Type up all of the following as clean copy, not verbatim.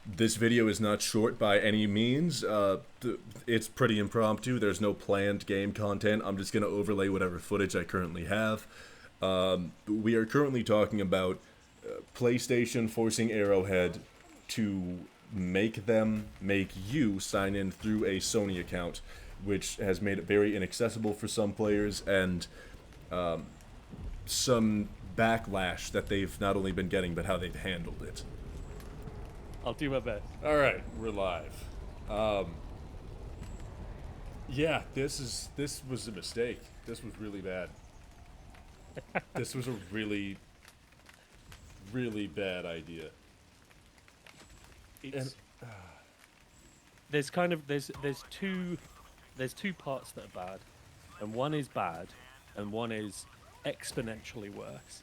This video is not short by any means. It's pretty impromptu. There's no planned game content. I'm just going to overlay whatever footage I currently have. We are currently talking about PlayStation forcing Arrowhead to make you sign in through a Sony account, which has made it very inaccessible for some players and some backlash that they've not only been getting, but how they've handled it. I'll do my best. All right, we're live. Yeah, this was a mistake. This was really bad. This was a really, really bad idea. It's there's kind of there's two parts that are bad, and one is bad, and one is exponentially worse.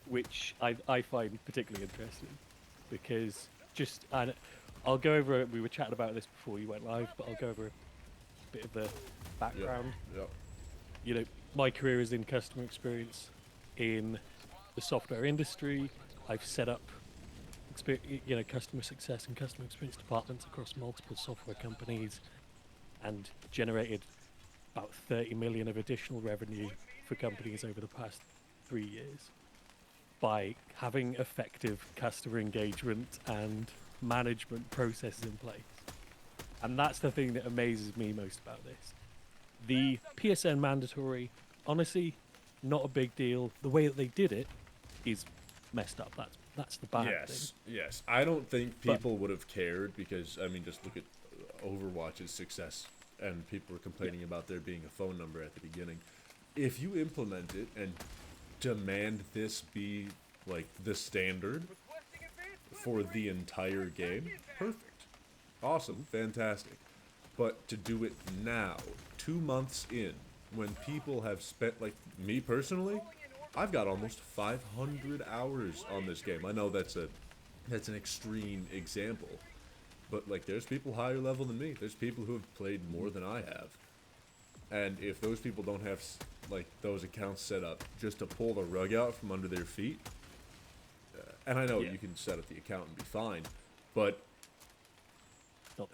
Which I find particularly interesting, because I'll go over. We were chatting about this before you went live, but I'll go over a bit of the background. Yep. You know, my career is in customer experience in the software industry. I've set up customer success and customer experience departments across multiple software companies, and generated about 30 million of additional revenue for companies over the past 3 years by having effective customer engagement and management processes in place. And that's the thing that amazes me most about this. The PSN mandatory, honestly, not a big deal. The way that they did it is messed up. That's the bad thing. Yes. I don't think people would have cared because, I mean, just look at Overwatch's success and people were complaining about there being a phone number at the beginning. If you implement it and demand this be like the standard for the entire game, perfect, awesome, fantastic. But to do it now, 2 months in, when people have spent, like me personally, I've got almost 500 hours on this game. I know that's an extreme example, but like there's people higher level than me. There's people who have played more than I have. And if those people don't have like those accounts set up just to pull the rug out from under their feet, and I know you can set up the account and be fine, but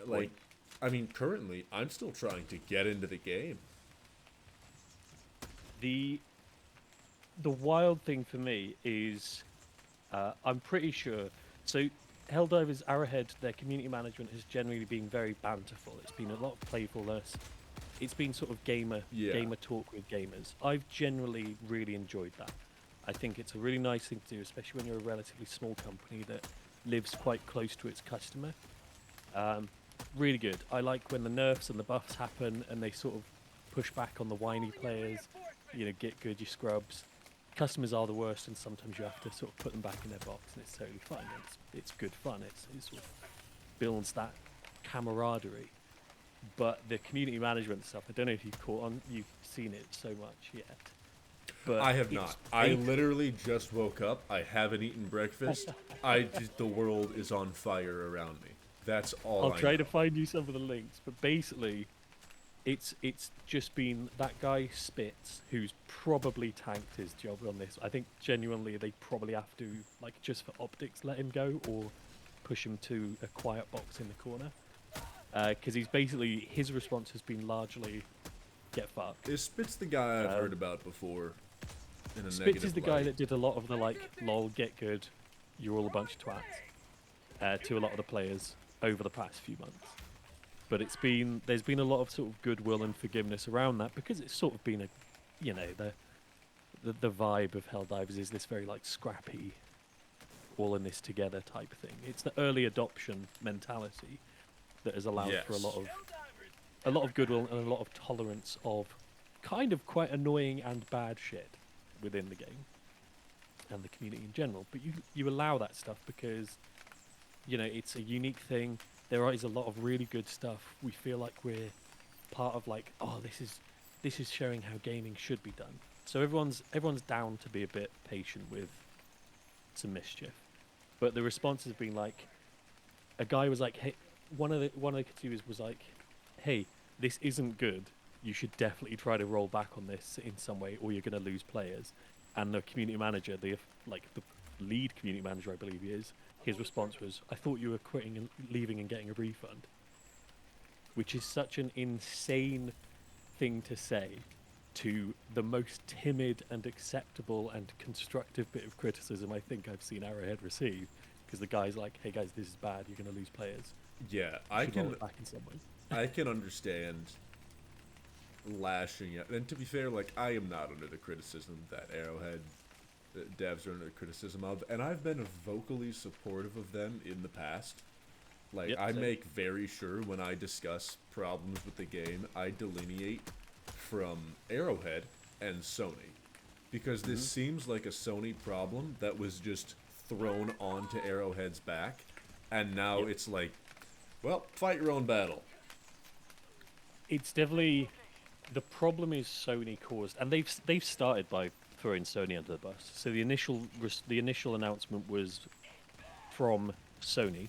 like, I mean, currently I'm still trying to get into the game. The wild thing for me is, I'm pretty sure. So, HELLDIVERS, Arrowhead, their community management has generally been very banterful. It's been a lot of playfulness. It's been sort of gamer talk with gamers. I've generally really enjoyed that. I think it's a really nice thing to do, especially when you're a relatively small company that lives quite close to its customer. Really good. I like when the nerfs and the buffs happen and they sort of push back on the whiny players. You know, get good, you scrubs. Customers are the worst, and sometimes you have to sort of put them back in their box, and it's totally fine. It's good fun. It sort of builds that camaraderie. But the community management stuff, I don't know if you've seen it so much yet. But I have not. I literally just woke up. I haven't eaten breakfast. The world is on fire around me. That's all. I'll try to find you some of the links, but basically, it's just been that guy Spitz, who's probably tanked his job on this. I think genuinely they probably have to, like, just for optics, let him go or push him to a quiet box in the corner. Because his response has been largely get fucked. Is Spitz the guy I've heard about before? Spitz is the guy that did a lot of the like, lol, get good, you're all a bunch of twats, to a lot of the players over the past few months. But there's been a lot of sort of goodwill and forgiveness around that, because it's sort of been the vibe of Helldivers is this very like scrappy, all in this together type thing. It's the early adoption mentality that has allowed for a lot of goodwill and a lot of tolerance of kind of quite annoying and bad shit within the game and the community in general. But you allow that stuff because, you know, it's a unique thing. There is a lot of really good stuff. We feel like we're part of like, oh, this is showing how gaming should be done. So everyone's down to be a bit patient with some mischief. But the response has been like, a guy was like, hey, one of the contributors was like, hey, this isn't good. You should definitely try to roll back on this in some way, or you're going to lose players. And the community manager, the lead community manager, I believe he is, his response was, "I thought you were quitting and leaving and getting a refund," which is such an insane thing to say to the most timid and acceptable and constructive bit of criticism I think I've seen Arrowhead receive. Because the guy's like, "Hey guys, this is bad. You're going to lose players. Yeah, You should roll it back in some way." I can understand lashing out. And to be fair, like, I am not under the criticism that Arrowhead devs are under the criticism of, and I've been vocally supportive of them in the past. Like, Yep, I same. make very sure when I discuss problems with the game, I delineate from Arrowhead and Sony. Because this seems like a Sony problem that was just thrown onto Arrowhead's back, and now Yep. it's like, well, fight your own battle. It's definitely the problem is Sony caused, and they've started by throwing Sony under the bus. So the initial announcement was from Sony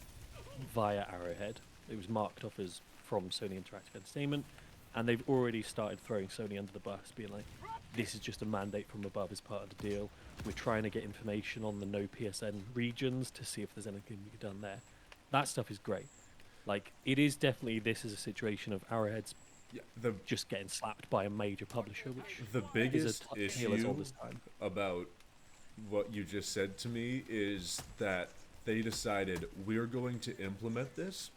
via Arrowhead. It was marked off as from Sony Interactive Entertainment, and they've already started throwing Sony under the bus, being like, "This is just a mandate from above as part of the deal. We're trying to get information on the no PSN regions to see if there's anything we could done there." That stuff is great. Like, it is definitely, this is a situation of Arrowhead's Yeah, the just getting slapped by a major publisher, which the is biggest a tale as old issue as time. about what you just said to me is that they decided we're going to implement this,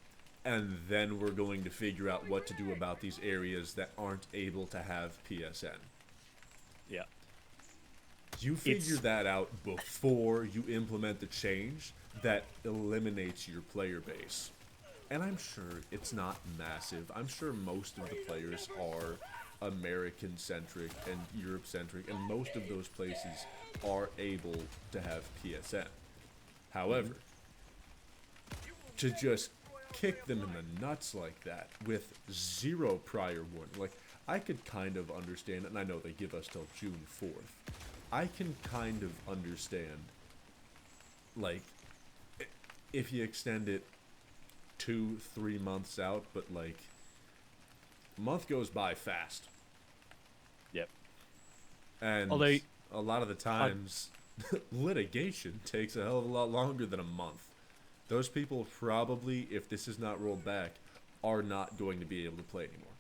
and then we're going to figure out what to do about these areas that aren't able to have PSN. Yeah. You figure that out before you implement the change that eliminates your player base. And I'm sure it's not massive. I'm sure most of the players are American-centric and Europe-centric, and most of those places are able to have PSN. However, to just kick them in the nuts like that with zero prior warning, like, I could kind of understand it, and I know they give us till June 4th. I can kind of understand, like, if you extend it 2-3 months out, but like, a month goes by fast, Yep. and Although a lot of the times litigation takes a hell of a lot longer than a month. Those people probably, if this is not rolled back, are not going to be able to play anymore.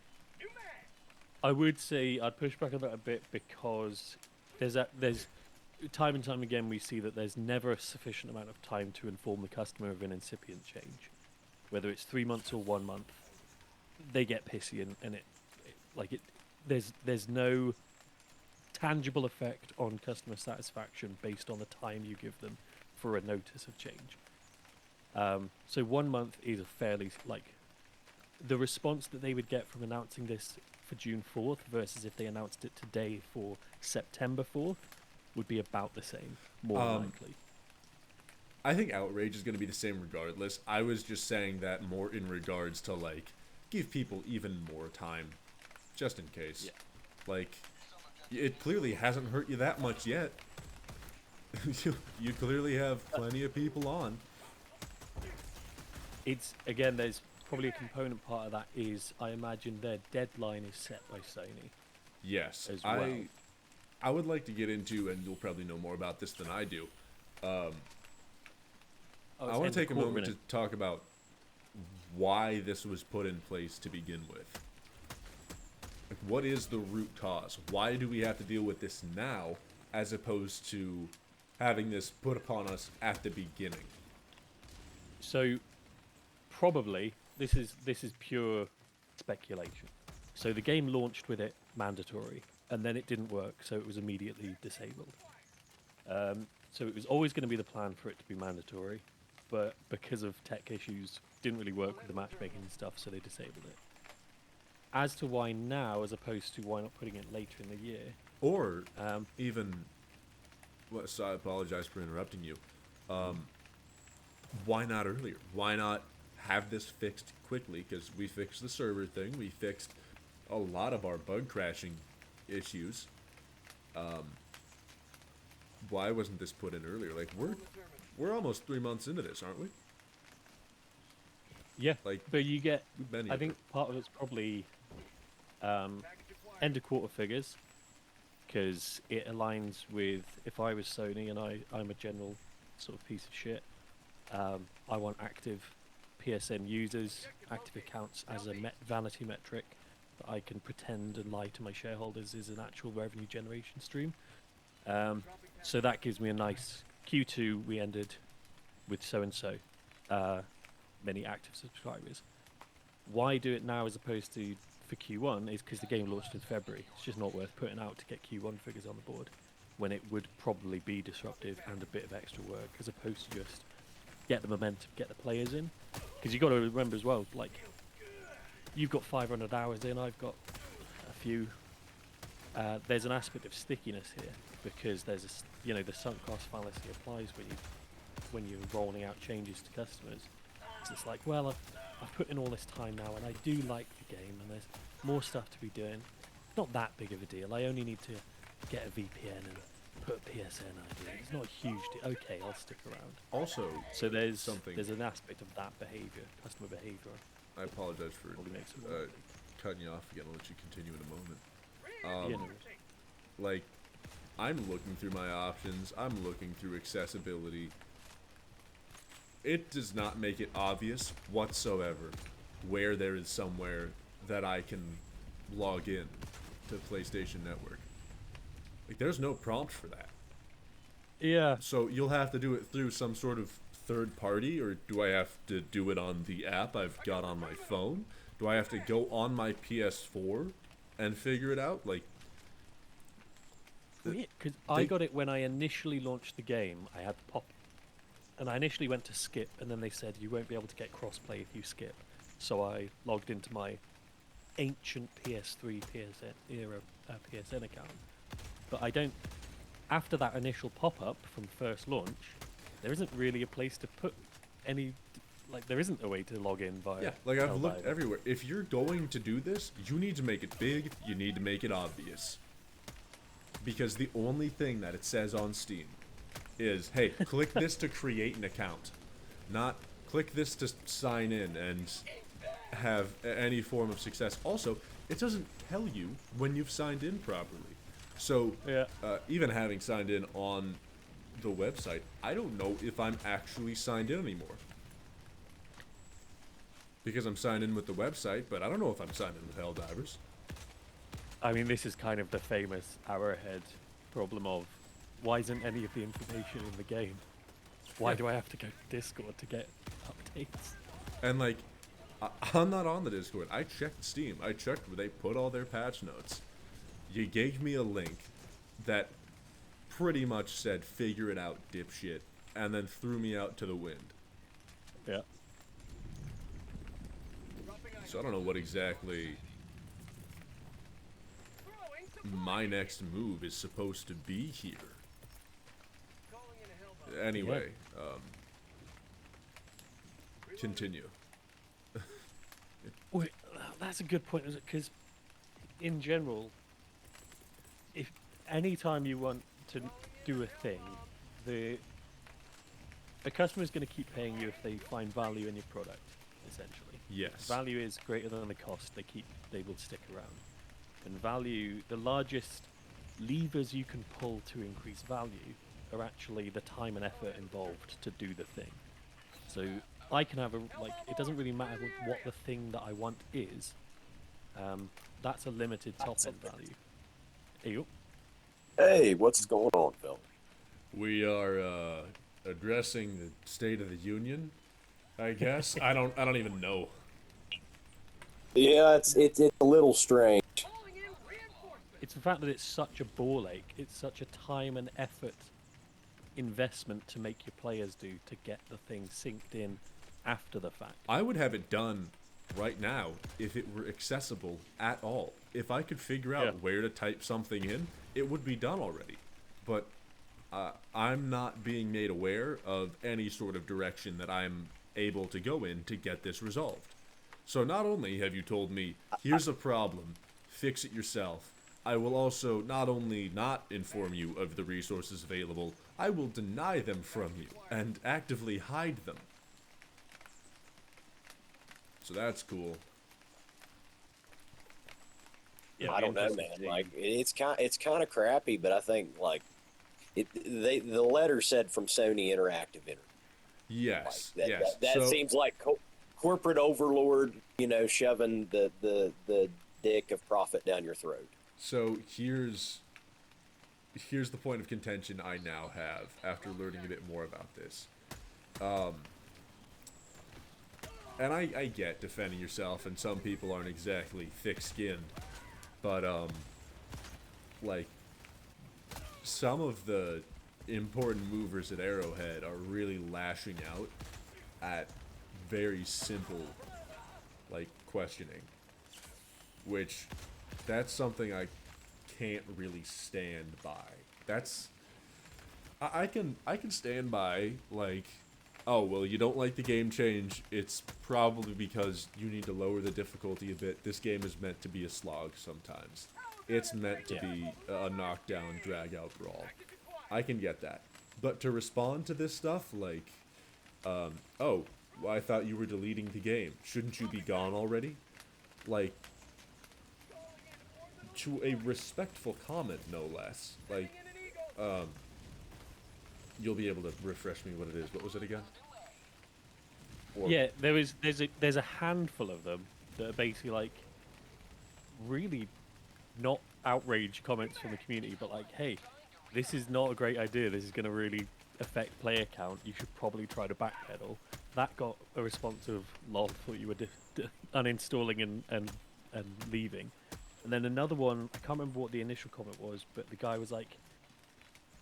I would say I'd push back on that a bit, because there's time and time again we see that there's never a sufficient amount of time to inform the customer of an incipient change, whether it's 3 months or 1 month. They get pissy, and there's no tangible effect on customer satisfaction based on the time you give them for a notice of change. So 1 month is a fairly, like, the response that they would get from announcing this for June 4th versus if they announced it today for September 4th would be about the same, more likely. I think outrage is going to be the same regardless. I was just saying that more in regards to, like, give people even more time, just in case. Yeah. Like, it clearly hasn't hurt you that much yet. You clearly have plenty of people on. It's, again, there's probably a component part of that is, I imagine their deadline is set by Sony. Yes, As well. I would like to get into, and you'll probably know more about this than I do. I want to take a moment to talk about why this was put in place to begin with. Like, what is the root cause? Why do we have to deal with this now, as opposed to having this put upon us at the beginning? So, probably this is pure speculation. So the game launched with it mandatory, and then it didn't work, so it was immediately disabled. So it was always going to be the plan for it to be mandatory, but because of tech issues, didn't really work with the matchmaking and stuff, so they disabled it. As to why now, as opposed to why not putting it later in the year, Or even, well, so I apologize for interrupting you. Why not earlier? Why not have this fixed quickly? Because we fixed the server thing. We fixed a lot of our bug crashing issues. Why wasn't this put in earlier? Like, we're almost 3 months into this, aren't we? yeah. Like, But you get, we've been I here think part of it's probably end of quarter figures, because it aligns with, if I was Sony and I'm a general sort of piece of shit, I want active PSN users, active accounts as a vanity metric that I can pretend and lie to my shareholders is an actual revenue generation stream. So that gives me a nice Q2. We ended with so and so many active subscribers. Why do it now as opposed to for Q1 is because the game launched in February. It's just not worth putting out to get Q1 figures on the board when it would probably be disruptive and a bit of extra work as opposed to just get the momentum, get the players in. Because you've got to remember as well, like, you've got 500 hours in, I've got a few. There's an aspect of stickiness here because there's the sunk cost fallacy applies when you're rolling out changes to customers. So it's like, well, I've put in all this time now and I do like the game and there's more stuff to be doing. Not that big of a deal. I only need to get a VPN and put a PSN ID. It's not a huge deal. Okay, I'll stick around. Also, so there's something. There's an aspect of that behavior, customer behavior. I apologize for cutting you off again. I'll let you continue in a moment. Like, I'm looking through my options. I'm looking through accessibility. It does not make it obvious whatsoever where there is somewhere that I can log in to PlayStation Network. Like, there's no prompt for that. Yeah. So you'll have to do it through some sort of third party, or do I have to do it on the app I've got on my phone? Do I have to go on my PS4 and figure it out? Like, because I got it when I initially launched the game. I had the pop, and I initially went to skip, and then they said you won't be able to get crossplay if you skip. So I logged into my ancient PS3 PSN era PSN account, but I don't. After that initial pop-up from first launch, there isn't really a place to put any. Like, there isn't a way to log in via. Yeah, like, I've looked everywhere. If you're going to do this, you need to make it big. You need to make it obvious. Because the only thing that it says on Steam is, hey, click this to create an account. Not click this to sign in and have any form of success. Also, it doesn't tell you when you've signed in properly. So, yeah. Even having signed in on the website, I don't know if I'm actually signed in anymore. Because I'm signed in with the website, but I don't know if I'm signed in with Helldivers. I mean, this is kind of the famous Arrowhead problem of, why isn't any of the information in the game? Why do I have to go to Discord to get updates? And, like, I'm not on the Discord. I checked Steam. I checked where they put all their patch notes. You gave me a link that pretty much said, figure it out, dipshit, and then threw me out to the wind. Yeah. So I don't know what exactly my next move is supposed to be here. Anyway, continue. Wait, that's a good point, because in general, if any time you want to do a thing, the customer is going to keep paying you if they find value in your product, essentially. Yes. If value is greater than the cost, they will stick around. And value, the largest levers you can pull to increase value are actually the time and effort involved to do the thing. So I can have it doesn't really matter what the thing that I want is. That's a limited top end value. Ew. Hey, what's going on, Phil? We are addressing the State of the Union, I guess. I don't even know. Yeah, it's a little strange. It's the fact that it's such a ball ache. It's such a time and effort investment to make your players do to get the thing synced in after the fact. I would have it done right now if it were accessible at all. If I could figure out where to type something in, it would be done already. But I'm not being made aware of any sort of direction that I'm able to go in to get this resolved. So not only have you told me, here's a problem, fix it yourself, I will also not only not inform you of the resources available, I will deny them from you and actively hide them. So that's cool. Yeah, I don't know, man. Like, it's kind of crappy, but I think, like, the letter said from Sony Interactive Yes, Like, yes. that So, seems like corporate overlord, shoving the dick of profit down your throat. so here's the point of contention I now have after learning a bit more about this. And I get defending yourself, and some people aren't exactly thick-skinned, but like some of the important movers at Arrowhead are really lashing out at very simple like questioning, which that's something I can't really stand by. That's I can stand by like, oh well, you don't like the game change. It's probably because you need to lower the difficulty a bit. This game is meant to be a slog sometimes. It's meant to be a knockdown, drag out brawl. I can get that, but to respond to this stuff like, oh, well, I thought you were deleting the game. Shouldn't you be gone already? Like, to a respectful comment, no less. Like, you'll be able to refresh me what it is. What was it again? Or, Yeah, there's a handful of them that are basically like really not outrage comments from the community, but like, hey, this is not a great idea. This is going to really affect player count. You should probably try to backpedal. That got a response of lol, thought you were uninstalling and leaving. And then another one, I can't remember what the initial comment was, but the guy was like,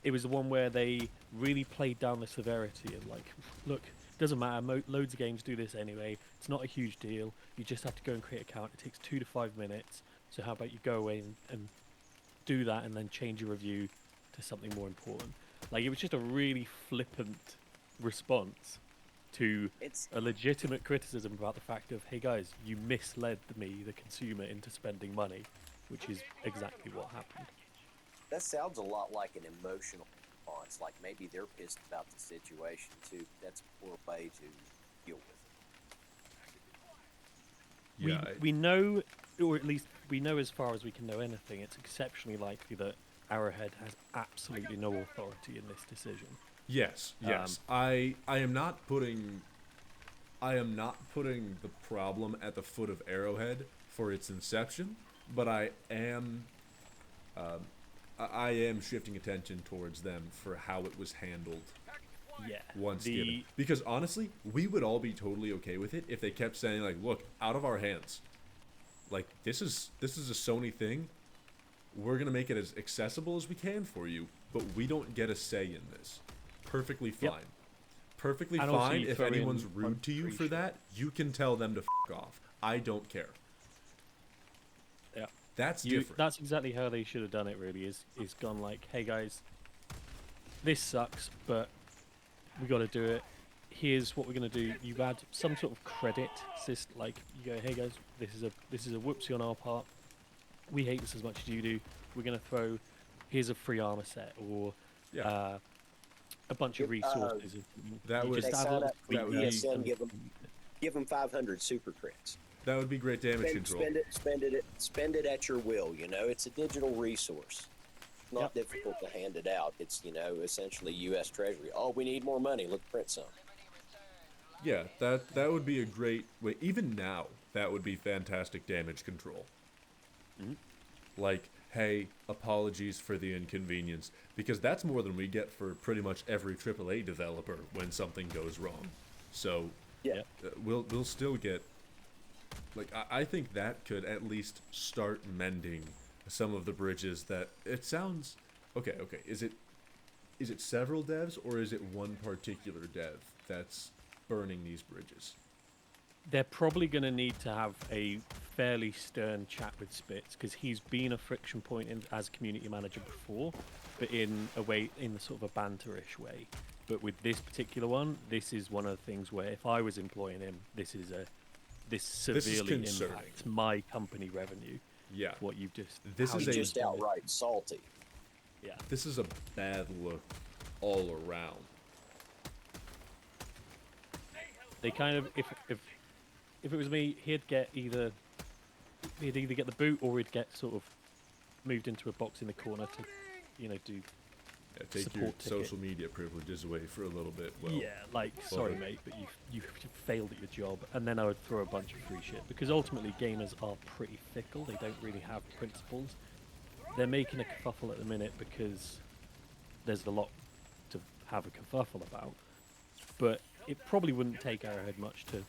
it was the one where they really played down the severity and like, look, doesn't matter, loads of games do this anyway. It's not a huge deal. You just have to go and create an account. It takes 2 to 5 minutes. So how about you go away and do that and then change your review to something more important. Like, it was just a really flippant response to a legitimate criticism about the fact of, hey guys, you misled me, the consumer, into spending money, which is exactly what happened. That sounds a lot like an emotional response. Like maybe they're pissed about the situation too. That's a poor way to deal with it. yeah, We know, or at least we know as far as we can know anything, it's exceptionally likely that Arrowhead has absolutely no authority in this decision. yes. I am not putting the problem at the foot of Arrowhead for its inception, but I am shifting attention towards them for how it was handled. Yeah. Once given, because honestly, we would all be totally okay with it if they kept saying like, "Look, out of our hands. Like this is a Sony thing. We're gonna make it as accessible as we can for you, but we don't get a say in this." Perfectly fine. Yep. Perfectly And also fine. you If throw in, anyone's I'm rude to you pretty for sure. that, you can tell them to f off. I don't care. Yeah. That's different. That's exactly how they should have done it. Really, is gone like, hey guys, this sucks, but we got to do it. Here's what we're gonna do. You add some sort of credit system, like you go, hey guys, this is a whoopsie on our part. We hate this as much as you do. We're gonna throw, here's a free armor set or Yeah. a bunch of resources. That would- They just add sign little up for that would be- ESN, give them 500 super crits. That would be great damage control. Spend it at your will. It's a digital resource. It's not difficult to hand it out. It's essentially U.S. Treasury. Oh, we need more money. Let's print some. Yeah, that would be a great way. Even now, that would be fantastic damage control. Mhm. Like, hey, apologies for the inconvenience, because that's more than we get for pretty much every AAA developer when something goes wrong. So, Yeah. we'll still get. Like, I think that could at least start mending some of the bridges that it sounds. Okay. Is it several devs, or is it one particular dev that's burning these bridges? They're probably going to need to have a fairly stern chat with Spitz, because he's been a friction point as community manager before, but in a way, in sort of a banterish way. But with this particular one, this is one of the things where if I was employing him, this severely concerning. impacts my company revenue. Yeah. What you've just This how is you He's just done it. outright salty. Yeah. This is a bad look all around. They kind of, if it was me, he'd either get the boot, or he'd get sort of moved into a box in the corner to, do Yeah, take support your ticket. social media privileges away for a little bit. Well, Yeah, like, sorry, mate, but you failed at your job. And then I would throw a bunch of free shit. Because ultimately, gamers are pretty fickle. They don't really have principles. They're making a kerfuffle at the minute because there's a lot to have a kerfuffle about. But it probably wouldn't take Arrowhead much to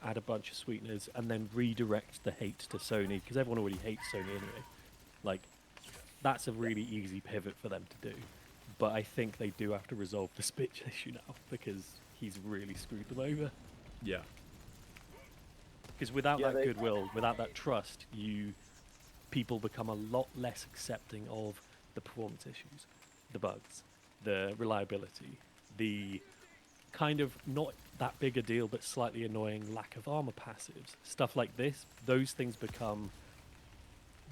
add a bunch of sweeteners and then redirect the hate to Sony. Because everyone already hates Sony anyway. Like, that's a really easy pivot for them to do. But I think they do have to resolve the Spitch issue now because he's really screwed them over. yeah. Because without Yeah, that goodwill, without that trust, people become a lot less accepting of the performance issues, the bugs, the reliability, the kind of not that big a deal but slightly annoying lack of armor passives. Stuff like this, those things become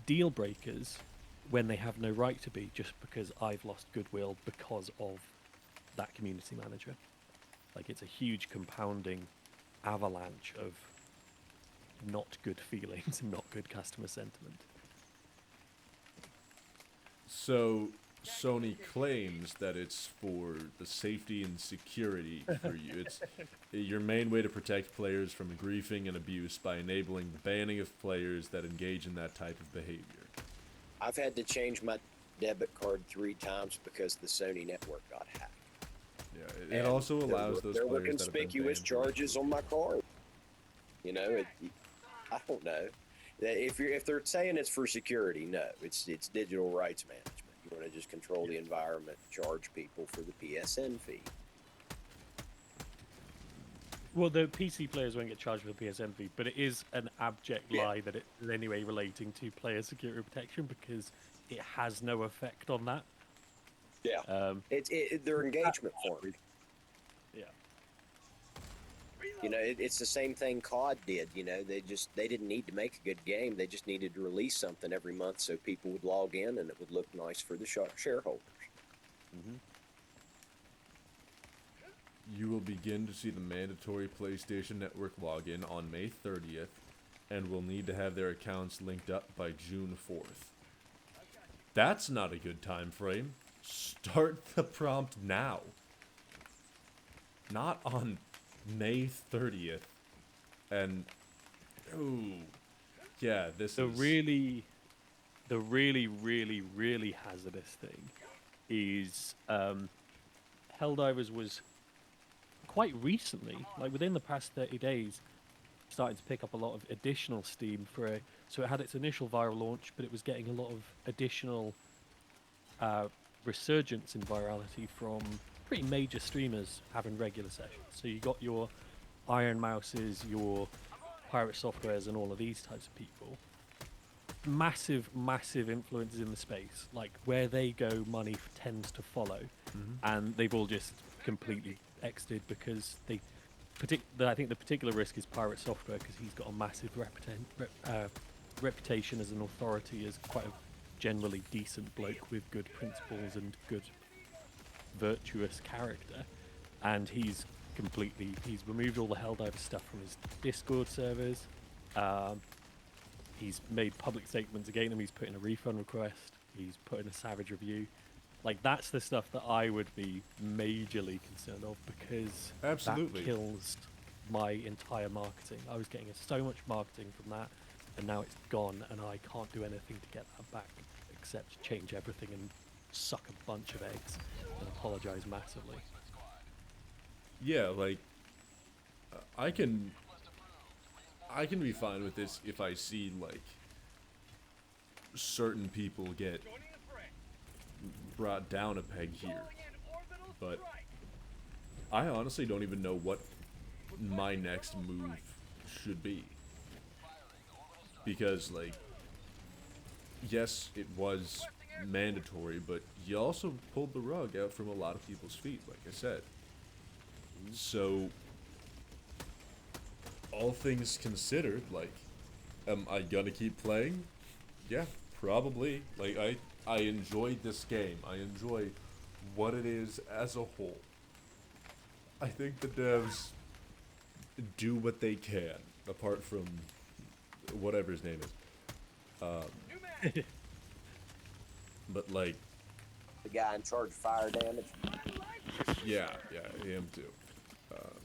deal breakers when they have no right to be, just because I've lost goodwill because of that community manager. Like, it's a huge compounding avalanche of not good feelings and not good customer sentiment. So Sony claims that it's for the safety and security for you. It's your main way to protect players from griefing and abuse by enabling the banning of players that engage in that type of behavior. I've had to change my debit card 3 times because the Sony network got hacked. Yeah, it also allows those there were players that have been conspicuous banned for charges on my card. You know, I don't know. If they're saying it's for security, no, it's digital rights management. You want to just control the environment, charge people for the PSN fee. Well, the PC players won't get charged for the PSN fee, but it is an abject lie that it is anyway relating to player security protection because it has no effect on that. Yeah, it's their engagement form. Yeah. You know, it's the same thing COD did. You know, they didn't need to make a good game. They just needed to release something every month so people would log in and it would look nice for the shareholders. Mm-hmm. You will begin to see the mandatory PlayStation Network login on May 30th and will need to have their accounts linked up by June 4th. That's not a good time frame. Start the prompt now. Not on May 30th. And ooh, yeah, The really, really hazardous thing is Helldivers was quite recently, like within the past 30 days, starting to pick up a lot of additional steam so it had its initial viral launch, but it was getting a lot of additional resurgence in virality from pretty major streamers having regular sessions. So you got your Iron Mouses, your Pirate Softwares, and all of these types of people. Massive influences in the space. Like, where they go, money tends to follow. Mm-hmm. And they've all just completely exited because I think the particular risk is Pirate Software because he's got a massive reputation as an authority, as quite a generally decent bloke with good principles and good virtuous character, and he's removed all the Helldivers stuff from his Discord servers. He's made public statements against him. He's put in a refund request. He's put in a savage review. Like, that's the stuff that I would be majorly concerned of because Absolutely. that kills my entire marketing. I was getting so much marketing from that, and now it's gone, and I can't do anything to get that back except change everything and suck a bunch of eggs and apologize massively. Yeah, like I can be fine with this if I see like certain people get brought down a peg here, but I honestly don't even know what my next move should be, because like, yes, it was mandatory, but you also pulled the rug out from a lot of people's feet, like I said. So all things considered, like, am I gonna keep playing? Yeah, probably. Like, I enjoyed this game. I enjoy what it is as a whole. I think the devs do what they can, apart from whatever his name is. But like, The guy in charge of fire damage. Yeah, him too.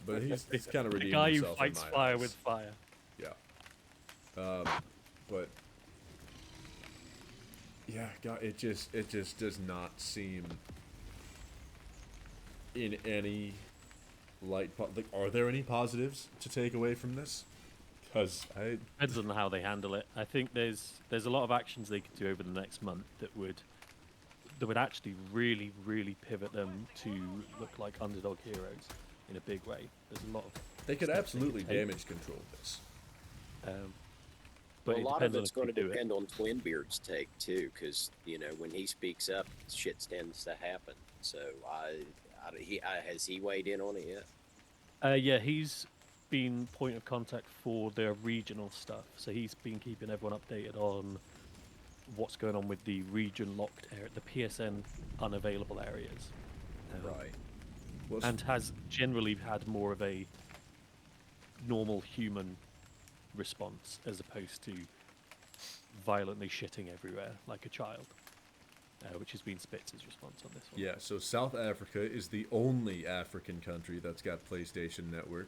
But he's kind of The redeemed guy who himself in fights my fire eyes. with fire. Yeah. But yeah, God, it just does not seem in any light. Like, are there any positives to take away from this? Because Depends on how they handle it. I think there's a lot of actions they could do over the next month that would actually really, really pivot them to look like underdog heroes in a big way. There's a lot of they could steps absolutely take. damage control this. But Well, a it lot of depends on it's if going to they do it. depend on Twinbeard's take too, because when he speaks up, shit tends to happen. So has he weighed in on it yet? Yeah, he's been point of contact for their regional stuff. So he's been keeping everyone updated on what's going on with the region locked area, the PSN unavailable areas. Right. And has generally had more of a normal human response as opposed to violently shitting everywhere like a child, which has been Spitz's response on this one. Yeah, so South Africa is the only African country that's got PlayStation Network,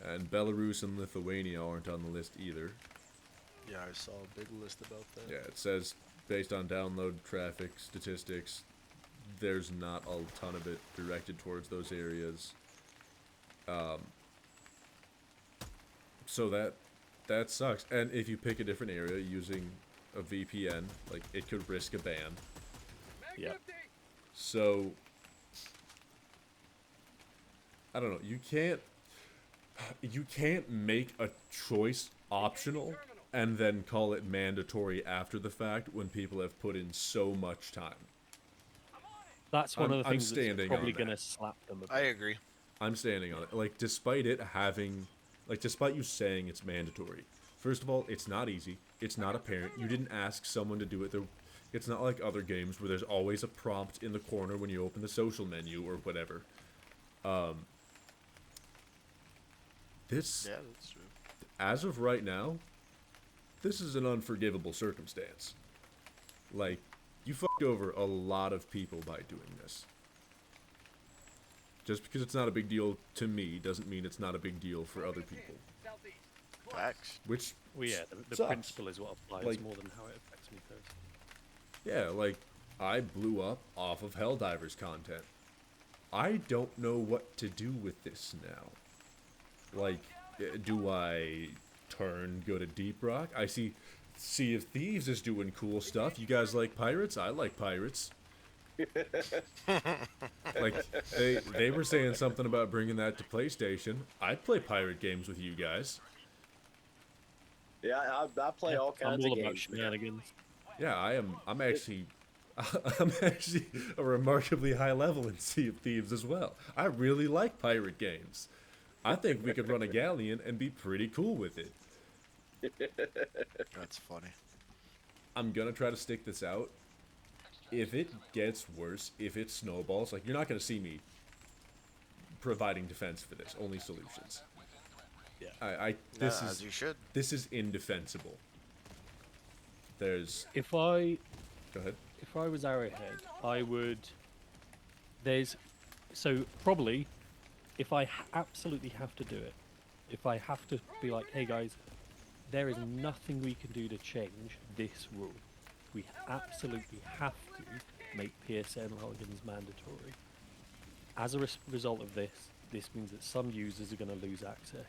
and Belarus and Lithuania aren't on the list either. Yeah, I saw a big list about that. Yeah, it says based on download traffic statistics, there's not a ton of it directed towards those areas. So that sucks. And if you pick a different area using a VPN, like, it could risk a ban. Yeah. So I don't know. You can't make a choice optional and then call it mandatory after the fact when people have put in so much time. That's one of the I'm things that's standing probably on going to that. slap them a bit. I agree. I'm standing on it. Like, despite you saying it's mandatory, first of all, it's not easy. It's not apparent. You didn't ask someone to do it. It's not like other games where there's always a prompt in the corner when you open the social menu or whatever. This, Yeah, that's true. as of right now, this is an unforgivable circumstance. Like, you fucked over a lot of people by doing this. Just because it's not a big deal to me doesn't mean it's not a big deal for other people. Facts. Which Well, yeah, the sucks. principle is what applies Like- more than how it affects me personally. Yeah, like, I blew up off of HELLDIVERS content. I don't know what to do with this now. Like, do I go to Deep Rock? I see Sea of Thieves is doing cool stuff. You guys like pirates? I like pirates. Like, they were saying something about bringing that to PlayStation. I'd play pirate games with you guys. Yeah, I play all kinds I'm all of about games. Man. shenanigans. Yeah, I'm actually a remarkably high level in Sea of Thieves as well. I really like pirate games. I think we could run a galleon and be pretty cool with it. That's funny. I'm gonna try to stick this out. If it gets worse, if it snowballs, like, you're not gonna see me providing defense for this. Only solutions. Yeah. This As you should. This is indefensible. There's. If I Go ahead. was Arrowhead, I would. So probably, if I absolutely have to do it, if I have to be like, hey guys, there is nothing we can do to change this rule. We absolutely have to make PSN logins mandatory. As a result of this means that some users are going to lose access,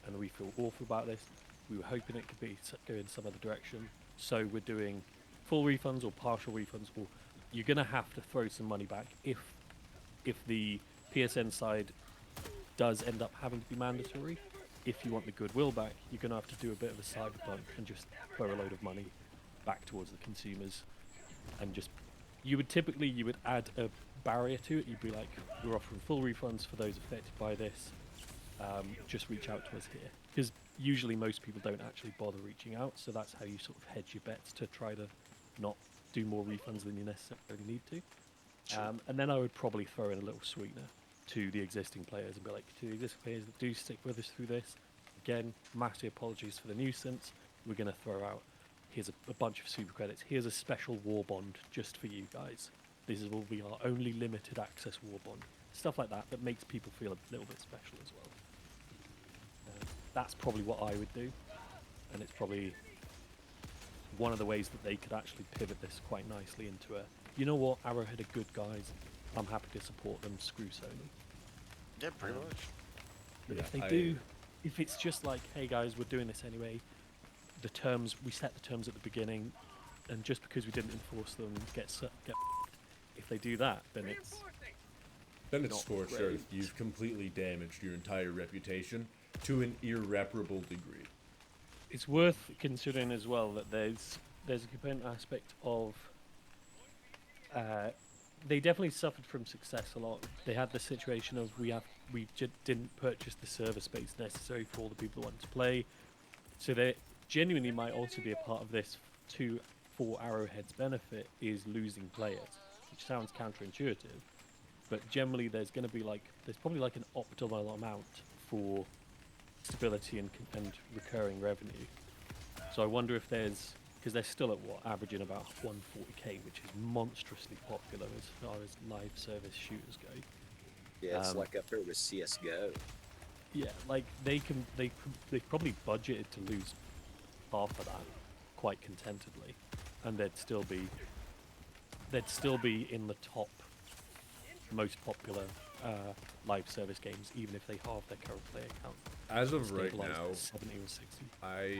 and we feel awful about this. We were hoping it could go in some other direction, so we're doing full refunds or partial refunds, or you're going to have to throw some money back if the PSN side does end up having to be mandatory. If you want the goodwill back, you're going to have to do a bit of a cyberpunk and just throw a load of money back towards the consumers, and just you would add a barrier to it. You'd be like, we're offering full refunds for those affected by this. Just reach out to us here, because usually most people don't actually bother reaching out, so that's how you sort of hedge your bets to try to not do more refunds than you necessarily need to. And then I would probably throw in a little sweetener to the existing players and be like, to the existing players that do stick with us through this, again, massive apologies for the nuisance. We're going to throw out, here's a bunch of super credits. Here's a special war bond just for you guys. This will be our only limited access war bond. Stuff like that makes people feel a little bit special as well. That's probably what I would do, and it's probably one of the ways that they could actually pivot this quite nicely into a, you know what, Arrowhead are good guys, I'm happy to support them, screw Sony. Yeah, pretty much. But Yeah, if they do, if it's just like, hey guys, we're doing this anyway, the terms, we set the terms at the beginning, and just because we didn't enforce them, get if they do that, then it's not scorched great. earth. You've completely damaged your entire reputation to an irreparable degree. It's worth considering as well that there's a component aspect of they definitely suffered from success a lot. They had the situation of we didn't purchase the server space necessary for all the people who wanted to play, so they genuinely might also be a part of this too. For Arrowhead's benefit is losing players, which sounds counterintuitive, but generally there's probably like an optimal amount for stability and recurring revenue. So I wonder if because they're still at averaging about 140k, which is monstrously popular as far as live service shooters go. Yeah, it's like up there with CS:GO. Yeah, like they probably budgeted to lose half of that quite contentedly, and they'd still be in the top most popular live service games, even if they halve their current player count. As of right Stabilised now, at 70 or 60. I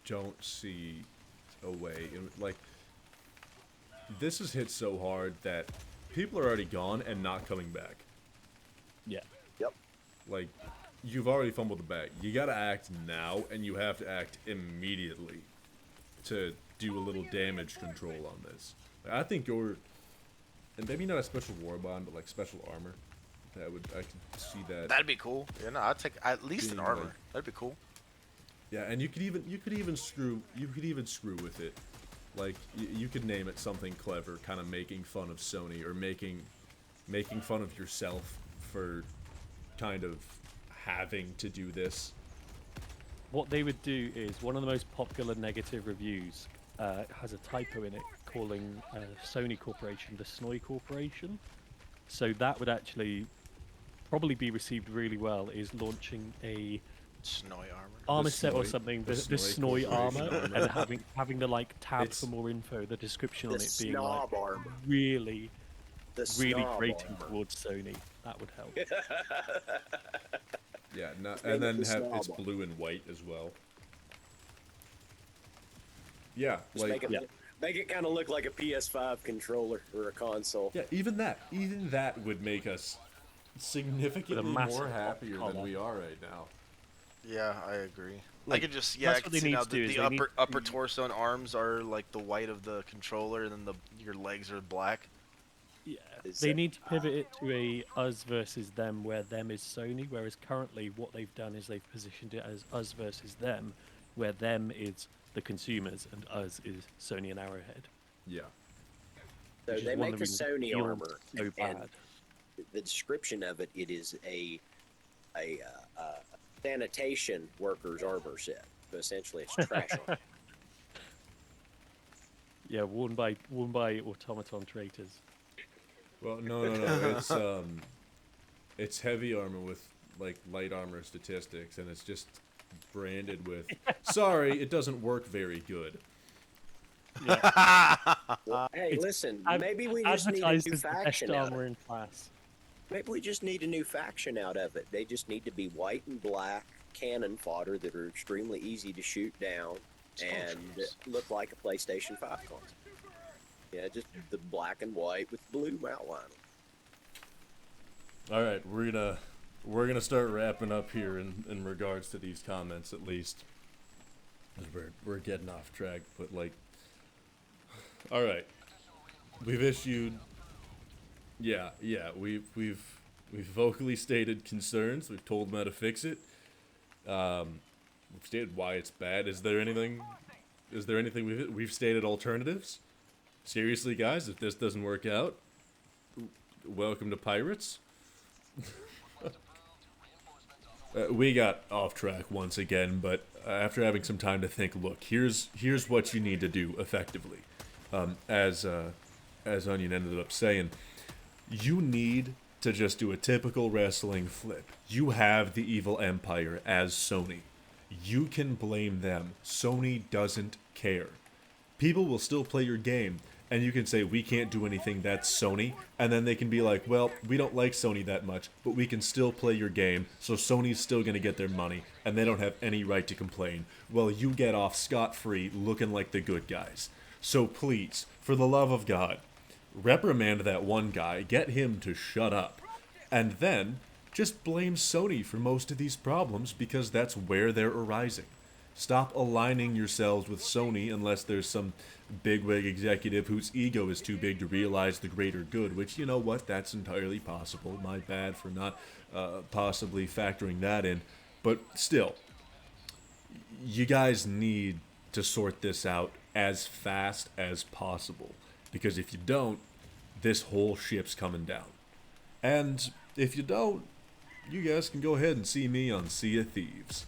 don't see a way. Like, this has hit so hard that people are already gone and not coming back. Yeah. Yep. Like, you've already fumbled the bag. You gotta act now, and you have to act immediately to do a little damage control on this. Like, I think and maybe not a special war bond, but like special armor. I could see that. That'd be cool. Yeah, no, I'd take at least an Being armor. like- That'd be cool. Yeah, and you could even screw with it. Like you could name it something clever, kind of making fun of Sony or making fun of yourself for kind of having to do this. What they would do is one of the most popular negative reviews has a typo in it calling Sony Corporation the Snoy Corporation. So that would actually probably be received really well, is launching a Snowy armor. armor set or Snoy- something, the the Snoy Snoy armor, Corporation and having the like tab It's- for more info, the description The on it being like snob armor. really The really snob grating armor. towards Sony. That would help. Yeah, name and then it the have snob it's armor. blue and white as well. Yeah, Just like make it kind of look like a PS5 controller or a console. yeah, even that would make us significantly massive more pop happier than collar. we are right now. Yeah, I agree. Like, I could just that's I could what they see need now to do the is they need upper to- torso and arms are like the white of the controller, and then your legs are black. Yeah, Is they that- need to pivot it to a us versus them, where them is Sony, whereas currently what they've done is they've positioned it as us versus them, where them is the consumers and us is Sony and Arrowhead. Yeah. So which is they one make of the reasons it Sony feels armor, so and bad. the description of it, it is a sanitation workers armor set. So essentially, it's trash armor. Yeah, worn by automaton traitors. Well, no. It's heavy armor with like light armor statistics, and it's just branded with. Sorry, it doesn't work very good. Well, hey, It's listen, Ad- maybe we just need a advertised new as the best faction out. armor in class. Maybe we just need a new faction out of it. They just need to be white and black cannon fodder that are extremely easy to shoot down and look like a PlayStation 5 console. Yeah, just the black and white with blue outline. All right, we're gonna start wrapping up here in regards to these comments at least. 'Cause we're getting off track, but like, all right, we've issued. Yeah, we've vocally stated concerns. We've told them how to fix it. We've stated why it's bad. Is there anything we've stated alternatives? Seriously, guys, if this doesn't work out, welcome to Pirates. We got off track once again, but after having some time to think, look, here's what you need to do effectively. As as Onion ended up saying, you need to just do a typical wrestling flip. You have the evil empire as Sony. You can blame them. Sony doesn't care. People will still play your game, and you can say, we can't do anything, that's Sony, and then they can be like, well, we don't like Sony that much, but we can still play your game, so Sony's still gonna get their money, and they don't have any right to complain. Well, you get off scot-free looking like the good guys. So please, for the love of God, reprimand that one guy, get him to shut up, and then just blame Sony for most of these problems because that's where they're arising. Stop aligning yourselves with Sony unless there's some bigwig executive whose ego is too big to realize the greater good, which, you know what, that's entirely possible. My bad for not possibly factoring that in. But still, you guys need to sort this out as fast as possible. Because if you don't, this whole ship's coming down. And if you don't, you guys can go ahead and see me on Sea of Thieves.